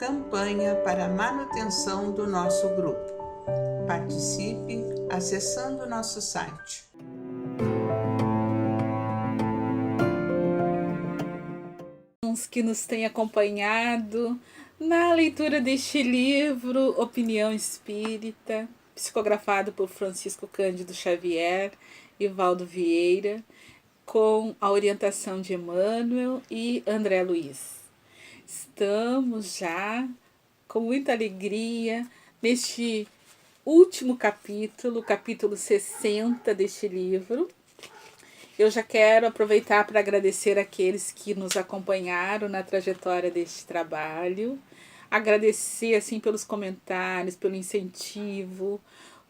campanha para a manutenção do nosso grupo. Participe acessando nosso site. Que nos têm acompanhado na leitura deste livro, Opinião Espírita, psicografado por Francisco Cândido Xavier e Valdo Vieira, com a orientação de Emmanuel e André Luiz. Estamos já com muita alegria neste último capítulo, capítulo 60 deste livro. Eu já quero aproveitar para agradecer aqueles que nos acompanharam na trajetória deste trabalho, agradecer assim pelos comentários, pelo incentivo,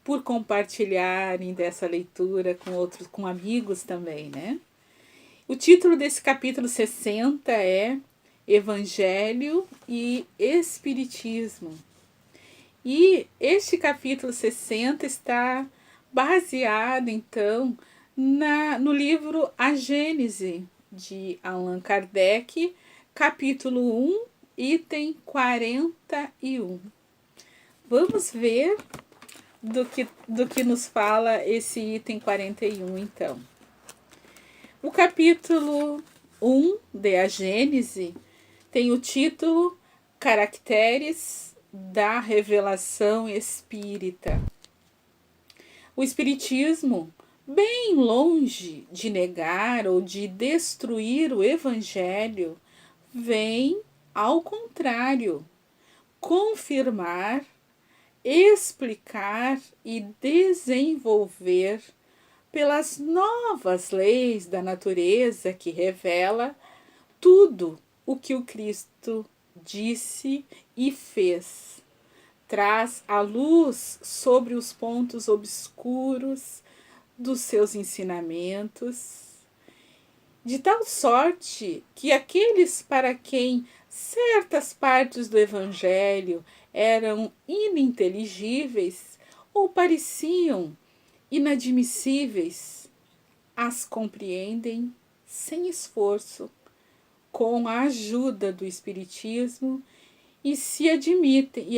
por compartilharem dessa leitura com outros, com amigos também, né? O título desse capítulo 60 é Evangelho e Espiritismo. E este capítulo 60 está baseado, então, no livro A Gênese, de Allan Kardec, capítulo 1, item 41. Vamos ver do que nos fala esse item 41, então. O capítulo 1 de A Gênese tem o título Caracteres da Revelação Espírita. O Espiritismo, bem longe de negar ou de destruir o Evangelho, vem, ao contrário, confirmar, explicar e desenvolver pelas novas leis da natureza que revela tudo o que o Cristo disse e fez. Traz a luz sobre os pontos obscuros dos seus ensinamentos, de tal sorte que aqueles para quem certas partes do Evangelho eram ininteligíveis ou pareciam inadmissíveis, as compreendem sem esforço, com a ajuda do Espiritismo, e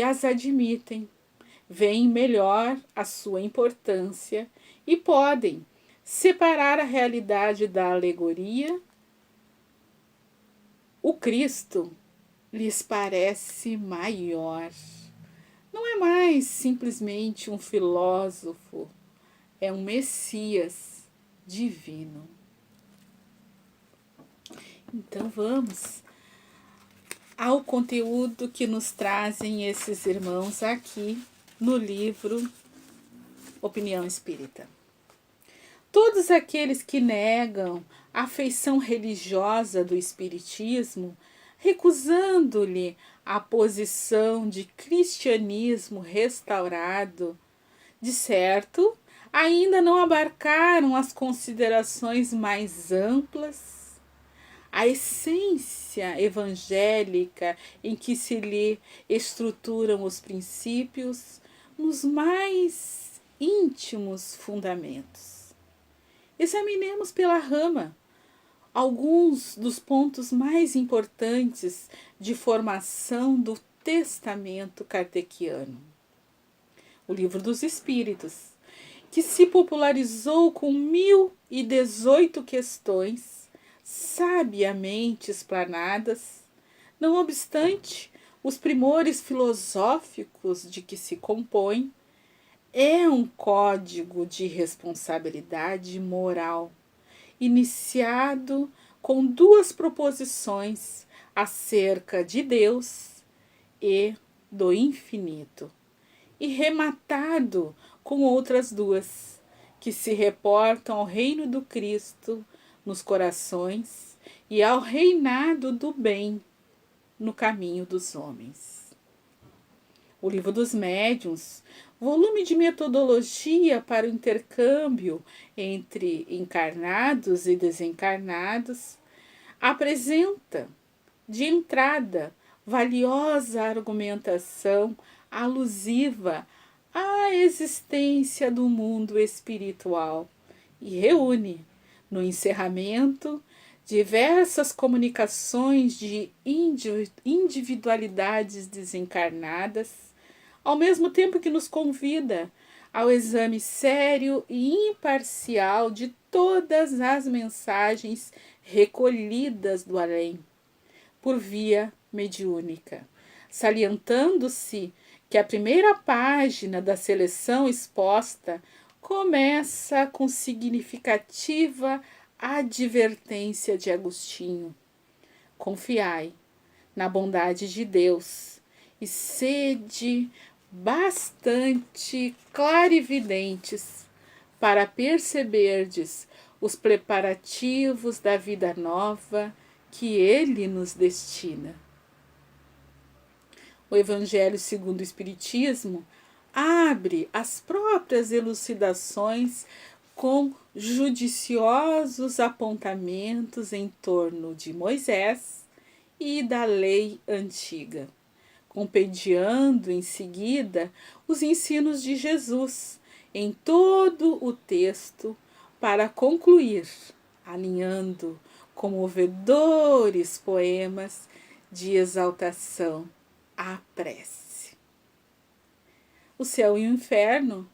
as admitem, veem melhor a sua importância e podem separar a realidade da alegoria. O Cristo lhes parece maior. Não é mais simplesmente um filósofo, é um Messias divino. Então vamos ao conteúdo que nos trazem esses irmãos aqui no livro Opinião Espírita. Todos aqueles que negam a feição religiosa do Espiritismo, recusando-lhe a posição de cristianismo restaurado, de certo, ainda não abarcaram as considerações mais amplas, a essência evangélica em que se lhe estruturam os princípios nos mais íntimos fundamentos. Examinemos pela rama alguns dos pontos mais importantes de formação do testamento kardeciano. O Livro dos Espíritos, que se popularizou com 1018 questões, sabiamente explanadas, não obstante os primores filosóficos de que se compõe, é um código de responsabilidade moral, iniciado com 2 proposições acerca de Deus e do infinito, e rematado com outras 2, que se reportam ao reino do Cristo nos corações e ao reinado do bem no caminho dos homens. O Livro dos Médiuns, volume de metodologia para o intercâmbio entre encarnados e desencarnados, apresenta, de entrada, valiosa argumentação alusiva à existência do mundo espiritual e reúne, no encerramento, diversas comunicações de individualidades desencarnadas, ao mesmo tempo que nos convida ao exame sério e imparcial de todas as mensagens recolhidas do além, por via mediúnica, salientando-se que a primeira página da seleção exposta começa com significativa advertência de Agostinho: confiai na bondade de Deus e sede bastante clarividentes para perceberdes os preparativos da vida nova que Ele nos destina. O Evangelho segundo o Espiritismo abre as próprias elucidações com judiciosos apontamentos em torno de Moisés e da lei antiga, compendiando em seguida os ensinos de Jesus em todo o texto para concluir, alinhando comovedores poemas de exaltação à prece. O Céu e o Inferno,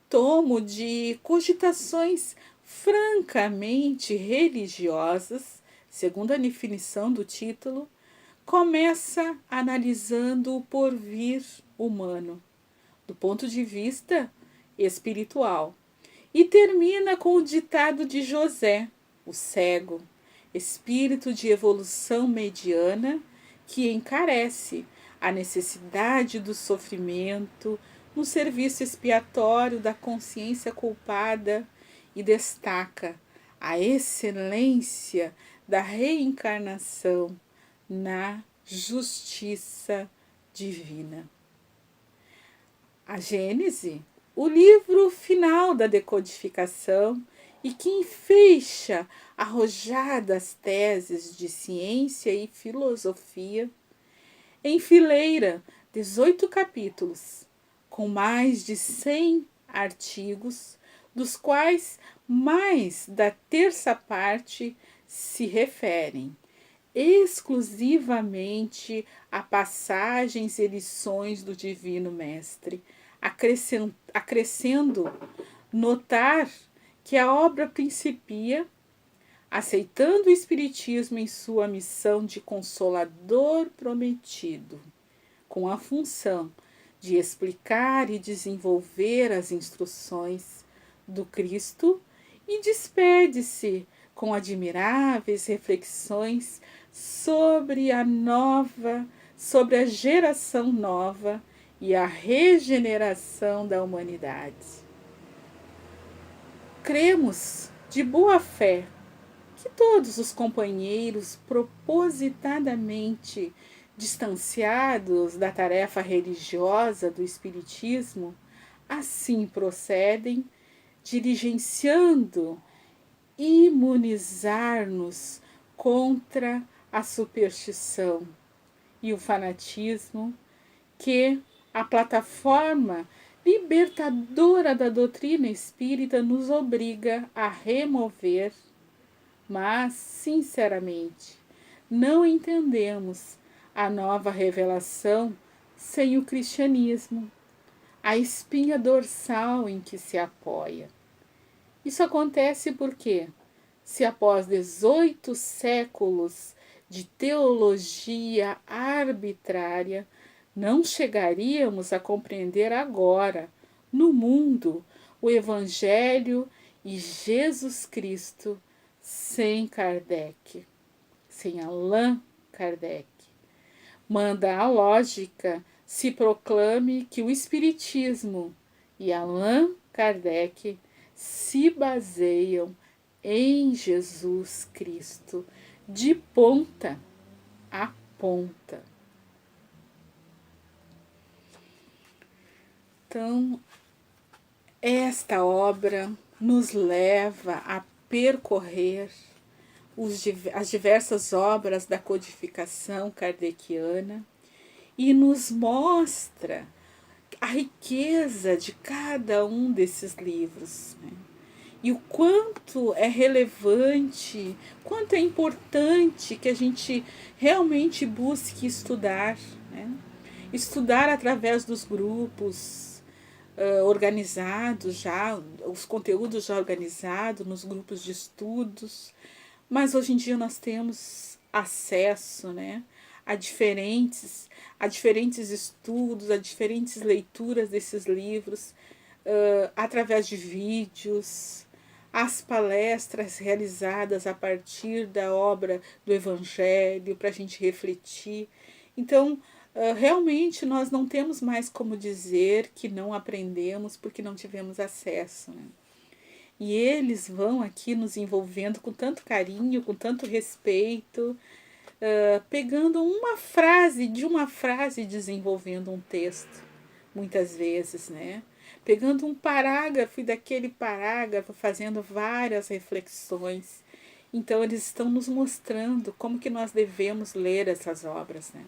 tomo de cogitações francamente religiosas, segundo a definição do título, começa analisando o porvir humano, do ponto de vista espiritual, e termina com o ditado de José, o cego, espírito de evolução mediana, que encarece a necessidade do sofrimento no serviço expiatório da consciência culpada e destaca a excelência da reencarnação na justiça divina. A Gênese, o livro final da decodificação e que enfeixa arrojadas teses de ciência e filosofia, enfileira 18 capítulos, com mais de 100 artigos, dos quais mais da terça parte se referem exclusivamente a passagens e lições do Divino Mestre, acrescendo notar que a obra principia aceitando o Espiritismo em sua missão de consolador prometido, com a função de explicar e desenvolver as instruções do Cristo, e despede-se com admiráveis reflexões sobre a geração nova e a regeneração da humanidade. Cremos de boa fé que todos os companheiros propositadamente distanciados da tarefa religiosa do Espiritismo assim procedem, diligenciando imunizar-nos contra a superstição e o fanatismo que a plataforma libertadora da doutrina espírita nos obriga a remover, mas, sinceramente, não entendemos a nova revelação sem o cristianismo, a espinha dorsal em que se apoia. Isso acontece porque, se após 18 séculos de teologia arbitrária, não chegaríamos a compreender agora, no mundo, o Evangelho e Jesus Cristo sem Kardec, sem Allan Kardec. Manda a lógica se proclame que o Espiritismo e Allan Kardec se baseiam em Jesus Cristo, de ponta a ponta. Então, esta obra nos leva a percorrer as diversas obras da codificação kardeciana e nos mostra a riqueza de cada um desses livros, né? e o quanto é relevante, quanto é importante que a gente realmente busque estudar, né? Estudar através dos grupos organizados já, os conteúdos já organizados nos grupos de estudos, mas hoje em dia nós temos acesso, né, a diferentes estudos, a diferentes leituras desses livros, através de vídeos, as palestras realizadas a partir da obra do Evangelho, para a gente refletir. Então, realmente nós não temos mais como dizer que não aprendemos porque não tivemos acesso, né? E eles vão aqui nos envolvendo com tanto carinho, com tanto respeito, pegando uma frase, de uma frase desenvolvendo um texto, muitas vezes, né? Pegando um parágrafo e daquele parágrafo fazendo várias reflexões. Então eles estão nos mostrando como que nós devemos ler essas obras, né?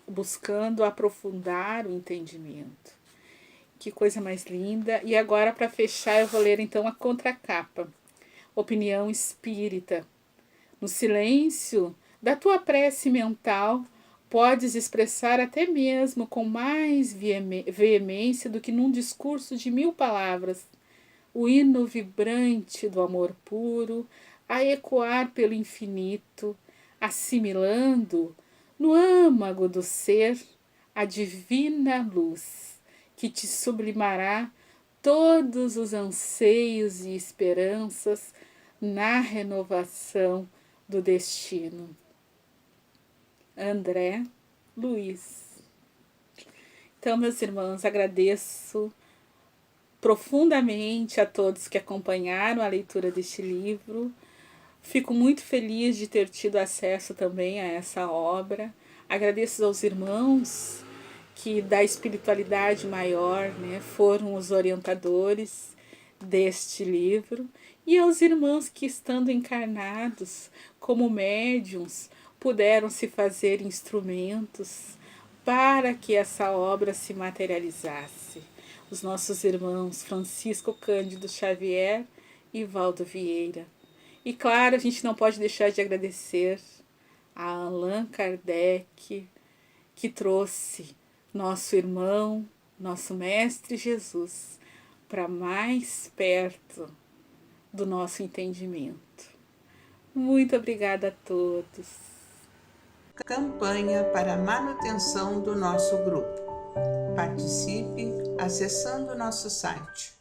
Buscando aprofundar o entendimento. Que coisa mais linda. E agora, para fechar, eu vou ler então a contracapa. Opinião espírita. No silêncio da tua prece mental, podes expressar até mesmo com mais veemência do que num discurso de 1000 palavras o hino vibrante do amor puro a ecoar pelo infinito, assimilando no âmago do ser a divina luz que te sublimará todos os anseios e esperanças na renovação do destino. André Luiz. Então, meus irmãos, agradeço profundamente a todos que acompanharam a leitura deste livro. Fico muito feliz de ter tido acesso também a essa obra. Agradeço aos irmãos que da espiritualidade maior, né, foram os orientadores deste livro, e aos irmãos que, estando encarnados como médiuns, puderam se fazer instrumentos para que essa obra se materializasse. Os nossos irmãos Francisco Cândido Xavier e Valdo Vieira. E claro, a gente não pode deixar de agradecer a Allan Kardec, que trouxe nosso irmão, nosso Mestre Jesus, para mais perto do nosso entendimento. Muito obrigada a todos. Campanha para a manutenção do nosso grupo. Participe acessando nosso site